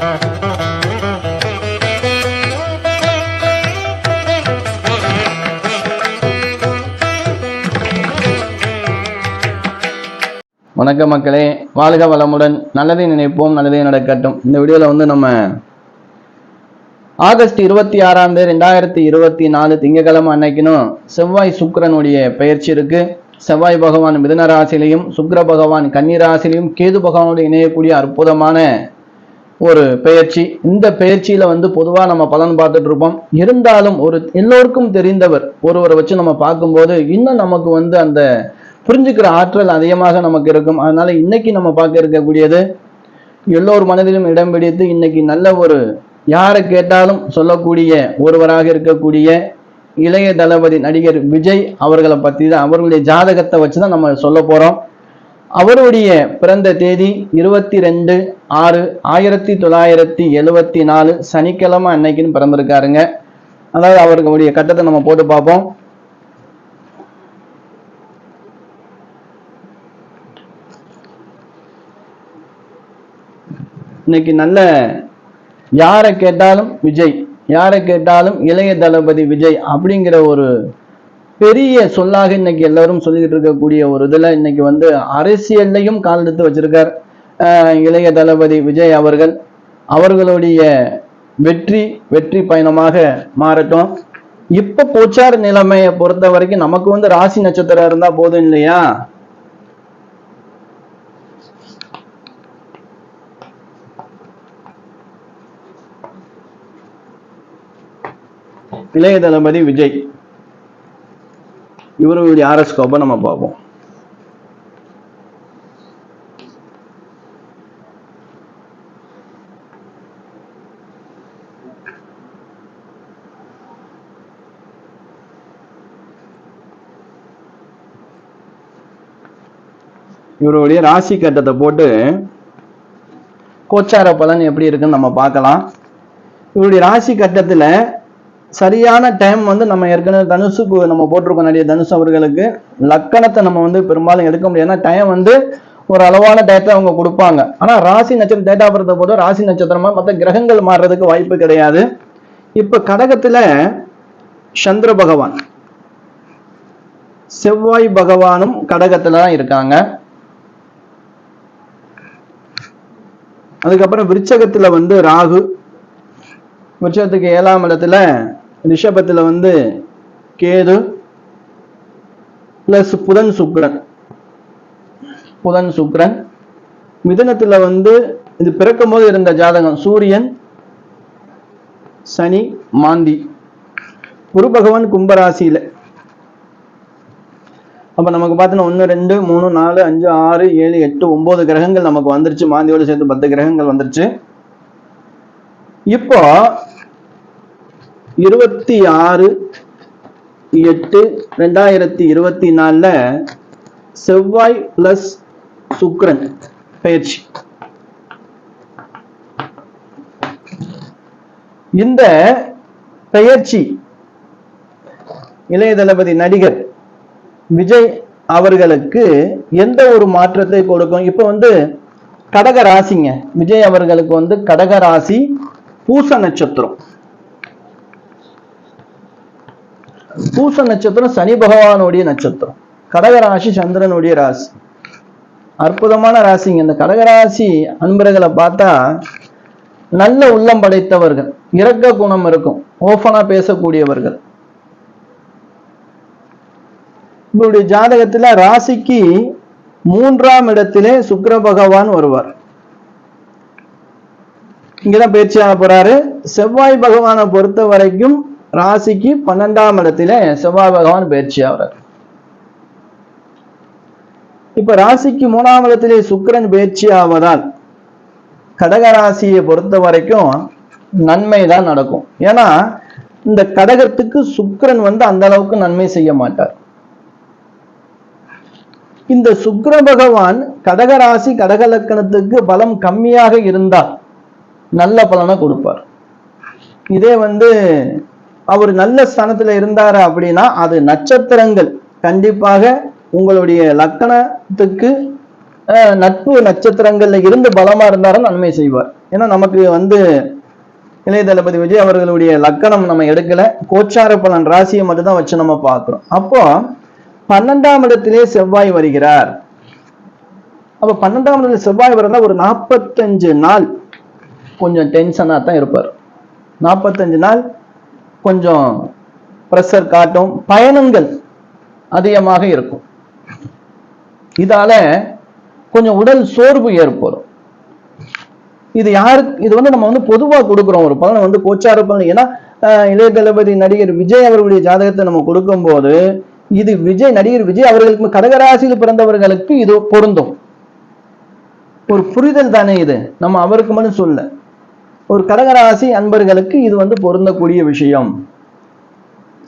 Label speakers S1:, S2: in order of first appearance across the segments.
S1: வணக்கம் மக்களே, வாழ்க வளமுடன். நல்லதை நினைப்போம், நல்லதே நடக்கட்டும். இந்த வீடியோவில் நம்ம ஆகஸ்ட் 26 2024 திங்கட்கிழமை அன்னைக்குன்னு செவ்வாய் சுக்கிரனுடைய பெயர்ச்சி இருக்கு. செவ்வாய் பகவான் மிதுன ராசிலையும் சுக்கிர பகவான் கன்னி ராசிலையும் கேது பகவானோடு இணையக்கூடிய அற்புதமான ஒரு பெயர்ச்சி. இந்த பெயர்ச்சியில பொதுவாக நம்ம பலன் பார்த்துட்டு இருப்போம். இருந்தாலும் எல்லோருக்கும் தெரிந்தவர் ஒருவரை வச்சு நம்ம பார்க்கும்போது இன்னும் நமக்கு அந்த புரிஞ்சுக்கிற ஆற்றல் அதிகமாக நமக்கு இருக்கும். அதனால இன்னைக்கு நம்ம பார்க்க இருக்கக்கூடியது எல்லோர் மனதிலும் இடம் பிடித்து இன்னைக்கு நல்ல யாரை கேட்டாலும் சொல்லக்கூடிய ஒருவராக இருக்கக்கூடிய இளைய தளபதி நடிகர் விஜய் அவர்களை பற்றி தான், அவர்களுடைய ஜாதகத்தை வச்சுதான் நம்ம சொல்ல போறோம். அவருடைய பிறந்த தேதி 22/6/1974 சனிக்கிழமை அன்னைக்குன்னு பிறந்திருக்காருங்க. அதாவது அவர்களுடைய கட்டத்தை நம்ம போட்டு பார்ப்போம். இன்னைக்கு நல்ல யாரை கேட்டாலும் விஜய், யாரை கேட்டாலும் இளைய தளபதி விஜய் அப்படிங்கிற ஒரு பெரிய சொல்லாக இன்னைக்கு எல்லாரும் சொல்லிக்கிட்டு இருக்கக்கூடிய ஒரு இதுல இன்னைக்கு அரசியல்லையும் கால் எடுத்து வச்சிருக்கார் இளைய தளபதி விஜய் அவர்கள். அவர்களுடைய வெற்றி பயணமாக மாறட்டும். இப்ப போச்சார் நிலைமையை பொறுத்த வரைக்கும் நமக்கு ராசி நட்சத்திரம் இருந்தா போதும் இல்லையா? இளைய தளபதி விஜய் இவருடைய ஆரோஸ்கோப்பை நம்ம பார்ப்போம். இவருடைய ராசி கட்டத்தை போட்டு கோச்சார பலன் எப்படி இருக்குன்னு நம்ம பார்க்கலாம். இவருடைய ராசி கட்டத்துல சரியான டைம் நம்ம ஏற்கனவே தனுசுக்கு நம்ம போட்டிருக்கோம். நிறைய தனுசு அவர்களுக்கு லக்கணத்தை நம்ம பெரும்பாலும் எடுக்க முடியாது. டைம் ஒரு அளவான டேட்டா அவங்க கொடுப்பாங்க. ஆனா ராசி நட்சத்திரம் டேட்டா பொறுத்த போது ராசி நட்சத்திரமா மற்ற கிரகங்கள் மாறுறதுக்கு வாய்ப்பு கிடையாது. இப்ப கடகத்துல சந்திர பகவான், செவ்வாய் பகவானும் கடகத்துல தான் இருக்காங்க. அதுக்கப்புறம் விருச்சகத்துல ராகு, விருச்சகத்துக்கு 7ஆம் இடத்துல ரிஷபத்துல கேது பிளஸ் புதன் சுக்கிரன். மிதுனத்துல இது பிறக்கும் போது இருந்த ஜாதகம் சூரியன் சனி மாந்தி. குரு பகவான் கும்பராசியில. அப்ப நமக்கு பார்த்தோன்னா 1 2 3 4 5 6 7 8 9 கிரகங்கள் நமக்கு வந்துருச்சு. மாந்தியோடு சேர்த்து 10 கிரகங்கள் வந்துருச்சு. இப்போ 26/8/2024 செவ்வாய் பிளஸ் சுக்கிரன் பெயர்ச்சி. இந்த பெயர்ச்சி இளைய தளபதி நடிகர் விஜய் அவர்களுக்கு எந்த ஒரு மாற்றத்தை கொடுக்கும்? இப்ப கடக ராசிங்க. விஜய் அவர்களுக்கு கடக ராசி, பூச நட்சத்திரம். பூச நட்சத்திரம் சனி பகவானுடைய நட்சத்திரம். கடகராசி சந்திரனுடைய ராசி. அற்புதமான ராசிங்க. இந்த கடகராசி அன்பர்களை பார்த்தா நல்ல உள்ளம் படைத்தவர்கள், இரக்க குணம் இருக்கும், ஓபனா பேசக்கூடியவர்கள். இவருடைய ஜாதகத்துல ராசிக்கு 3ஆம் இடத்திலே சுக்கிர பகவான் வருவார். இங்கதான் பயிற்சியாக போறாரு. செவ்வாய் பகவானை பொறுத்த வரைக்கும் ராசிக்கு 12ஆம் இடத்துல செவ்வாய் பகவான் பயிற்சி ஆகிறார். இப்ப ராசிக்கு 3ஆம் இடத்திலே சுக்கிரன் பயிற்சி ஆவதால் கடகராசியை பொறுத்த வரைக்கும் நன்மை தான் நடக்கும். ஏன்னா இந்த கடகத்துக்கு சுக்கிரன் அந்த அளவுக்கு நன்மை செய்ய மாட்டார். இந்த சுக்கிர பகவான் கடகராசி கடக லக்கணத்துக்கு பலம் கம்மியாக இருந்தால் நல்ல பலனை கொடுப்பார். இதே அவர் நல்ல ஸ்தானத்துல இருந்தாரு அப்படின்னா அது நட்சத்திரங்கள் கண்டிப்பாக உங்களுடைய லக்கணத்துக்கு நட்பு நட்சத்திரங்கள்ல இருந்து பலமா இருந்தாலும் நன்மை செய்வார். ஏன்னா நமக்கு இளைய தளபதி விஜய் அவர்களுடைய லக்கணம் நம்ம எடுக்கல, கோச்சார பலன் ராசியை மட்டும் தான் வச்சு நம்ம பார்க்கிறோம். அப்போ 12ஆம் இடத்திலே செவ்வாய் வருகிறார். அப்ப 12ஆம் இடத்துல செவ்வாய் வரதா ஒரு 45 நாள் கொஞ்சம் டென்ஷனா தான் இருப்பார். 45 நாள் கொஞ்சம் பிரஷர் காட்டும், பயணங்கள் அதிகமாக இருக்கும். இதால கொஞ்சம் உடல் சோர்வு ஏற்படும். இது யாருக்கு, இது நம்ம பொதுவா கொடுக்குறோம் ஒரு பலனை, கோச்சார பலன். ஏன்னா இளைய தளபதி நடிகர் விஜய் அவர்களுடைய ஜாதகத்தை நம்ம கொடுக்கும் போது இது நடிகர் விஜய் அவர்களுக்கு கடகராசியில் பிறந்தவர்களுக்கு இது பொருந்தும். ஒரு புரிதல் தானே இது, நம்ம அவருக்கு மட்டும் சொல்ல, ஒரு கடகராசி அன்பர்களுக்கு இது பொருந்தக்கூடிய விஷயம்.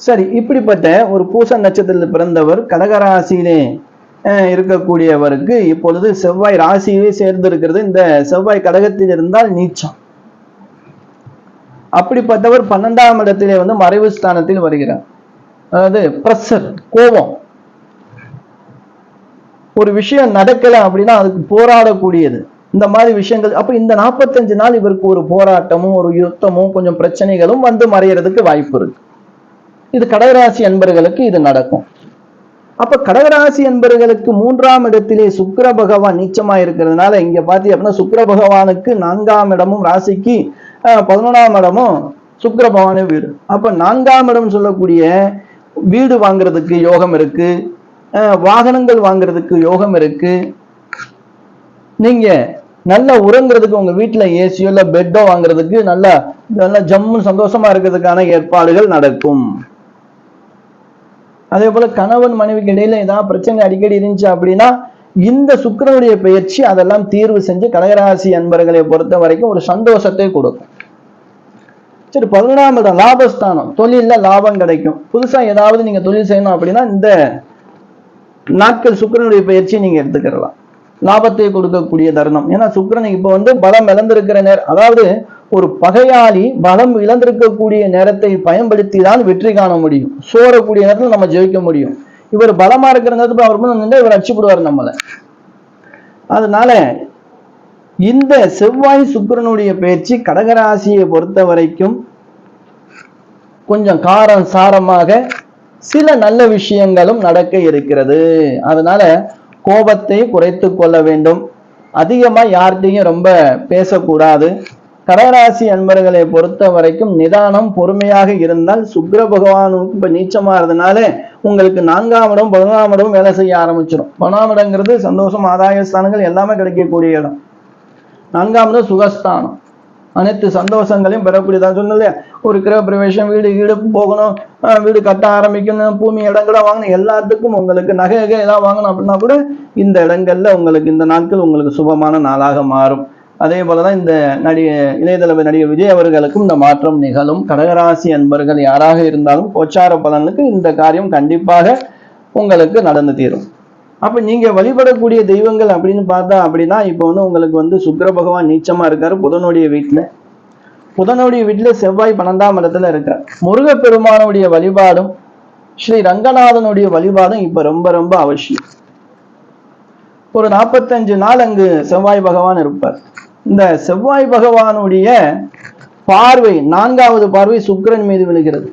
S1: சரி, இப்படிப்பட்ட ஒரு பூச நட்சத்திரத்தில் பிறந்தவர் கடகராசியிலே இருக்கக்கூடியவருக்கு இப்பொழுது செவ்வாய் ராசியே சேர்ந்து இருக்கிறது. இந்த செவ்வாய் கடகத்தில் இருந்தால் நீச்சம். அப்படிப்பட்டவர் 12ஆம் இடத்திலே மறைவு ஸ்தானத்தில் வருகிறார். அதாவது பிரஷர், கோபம். ஒரு விஷயம் நடக்கல அப்படின்னா அதுக்கு போராடக்கூடியது, இந்த மாதிரி விஷயங்கள். அப்ப இந்த 45 நாள் இவருக்கு ஒரு போராட்டமும் ஒரு யுத்தமும் கொஞ்சம் பிரச்சனைகளும் மறையறதுக்கு வாய்ப்பு இருக்கு. இது கடகராசி அன்பர்களுக்கு இது நடக்கும். அப்ப கடகராசி அன்பர்களுக்கு 3ஆம் இடத்திலே சுக்கிர பகவான் நீச்சமா இருக்கிறதுனால இங்க பாத்தீங்க அப்படின்னா சுக்கிர பகவானுக்கு 4ஆம் இடமும் ராசிக்கு 11ஆம் இடமும் சுக்கிர பகவானே வீடு. அப்ப 4ஆம் இடம் சொல்லக்கூடிய வீடு வாங்குறதுக்கு யோகம் இருக்கு, வாகனங்கள் வாங்குறதுக்கு யோகம் இருக்கு. நீங்க நல்லா உறங்குறதுக்கு உங்க வீட்டுல ஏசியோ இல்ல பெட்டோ வாங்குறதுக்கு நல்லா ஜம்மு சந்தோஷமா இருக்கிறதுக்கான ஏற்பாடுகள் நடக்கும். அதே போல கணவன் மனைவிக்கு இடையில ஏதாவது பிரச்சனை அடிக்கடி இருந்துச்சு அப்படின்னா இந்த சுக்கிரனுடைய பயிற்சி அதெல்லாம் தீர்வு செஞ்சு கடகராசி அன்பர்களை பொறுத்த வரைக்கும் ஒரு சந்தோஷத்தை கொடுக்கும். சரி, 11ஆம் இடம் லாபஸ்தானம், தொழில லாபம் கிடைக்கும். புதுசா ஏதாவது நீங்க தொழில் செய்யணும் அப்படின்னா இந்த நாட்கள் சுக்கிரனுடைய பயிற்சி நீங்க எடுத்துக்கலாம், லாபத்தை கொடுக்கக்கூடிய தருணம். ஏன்னா சுக்கிரன் இப்ப பலம் இழந்திருக்கிற நேரம், அதாவது ஒரு பகையாளி பலம் இழந்திருக்கக்கூடிய நேரத்தை பயன்படுத்தி தான் வெற்றி காண முடியும். சோறக்கூடிய நேரத்தில் நம்ம ஜெயிக்க முடியும். இவர் பலமா இருக்கிற நேரத்தில் அவர் இவர் அடிச்சுடுவார் நம்மளை. அதனால இந்த செவ்வாய் சுக்கிரனுடைய பயிற்சி கடகராசியை பொறுத்த வரைக்கும் கொஞ்சம் காரம் சாரமாக சில நல்ல விஷயங்களும் நடக்க இருக்கிறது. அதனால கோபத்தை குறைத்து கொள்ள வேண்டும். அதிகமா யார்கிட்டையும் ரொம்ப பேசக்கூடாது. கடகராசி அன்பர்களை பொறுத்த வரைக்கும் நிதானம் பொறுமையாக இருந்தால் சுக்கிர பகவானுக்கு இப்ப நீச்சமா இருந்தனால உங்களுக்கு 4ஆம் இடம் 11ஆம் இடம் வேலை செய்ய ஆரம்பிச்சிடும். 12ஆம் இடங்கிறது சந்தோஷம், ஆதாய ஸ்தானங்கள் எல்லாமே கிடைக்கக்கூடிய இடம். 4ஆம் இடம் சுகஸ்தானம், அனைத்து சந்தோஷங்களையும் பெறக்கூடியதான். சொன்னல ஒரு கிரக பிரவேசம், வீடு போகணும், வீடு கட்ட ஆரம்பிக்கணும், பூமி இடங்களை வாங்கணும், எல்லாத்துக்கும் உங்களுக்கு நகை ஏதாவது வாங்கணும் அப்படின்னா கூட இந்த இடங்கள்ல உங்களுக்கு இந்த நாட்கள் உங்களுக்கு சுபமான நாளாக மாறும். அதே போலதான் இந்த இளைய தளபதி நடிகர் விஜய் அவர்களுக்கும் இந்த மாற்றம் நிகழும். கடகராசி அன்பர்கள் யாராக இருந்தாலும் கோச்சார பலனுக்கு இந்த காரியம் கண்டிப்பாக உங்களுக்கு நடந்து தீரும். அப்ப நீங்க வழிபடக்கூடிய தெய்வங்கள் அப்படின்னு பார்த்தா அப்படின்னா இப்ப உங்களுக்கு சுக்கிர பகவான் நீச்சமா இருக்காரு புதனுடைய வீட்டுல. புதனுடைய வீட்டுல செவ்வாய் 12ஆம் இடத்துல இருக்கார். முருகப்பெருமானுடைய வழிபாடும் ஸ்ரீ ரங்கநாதனுடைய வழிபாடும் இப்ப ரொம்ப ரொம்ப அவசியம். ஒரு 45 நாள் அங்கு செவ்வாய் பகவான் இருப்பார். இந்த செவ்வாய் பகவானுடைய பார்வை 4வது பார்வை சுக்கிரன் மீது விழுகிறது.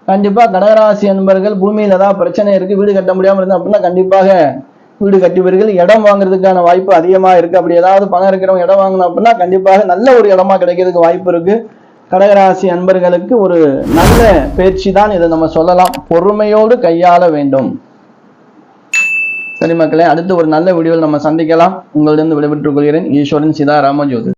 S1: கண்டிப்பா கடகராசி அன்பர்கள் பூமியில ஏதாவது பிரச்சனை இருக்கு, வீடு கட்ட முடியாம இருந்தா அப்படின்னா கண்டிப்பாக வீடு கட்டுவீர்கள். இடம் வாங்குறதுக்கான வாய்ப்பு அதிகமா இருக்கு. அப்படி ஏதாவது பணம் இருக்கிறவங்க இடம் வாங்கணும் அப்படின்னா கண்டிப்பாக நல்ல ஒரு இடமா கிடைக்கிறதுக்கு வாய்ப்பு இருக்கு. கடகராசி அன்பர்களுக்கு ஒரு நல்ல பயிற்சி தான் இதை நம்ம சொல்லலாம். பொறுமையோடு கையாள வேண்டும். சரி மக்களே, அடுத்து ஒரு நல்ல வீடியோவில் நம்ம சந்திக்கலாம். உங்களிடம் விடைபெற்றுக் கொள்கிறேன். ஈஸ்வரன் சிதாராம ஜோதி.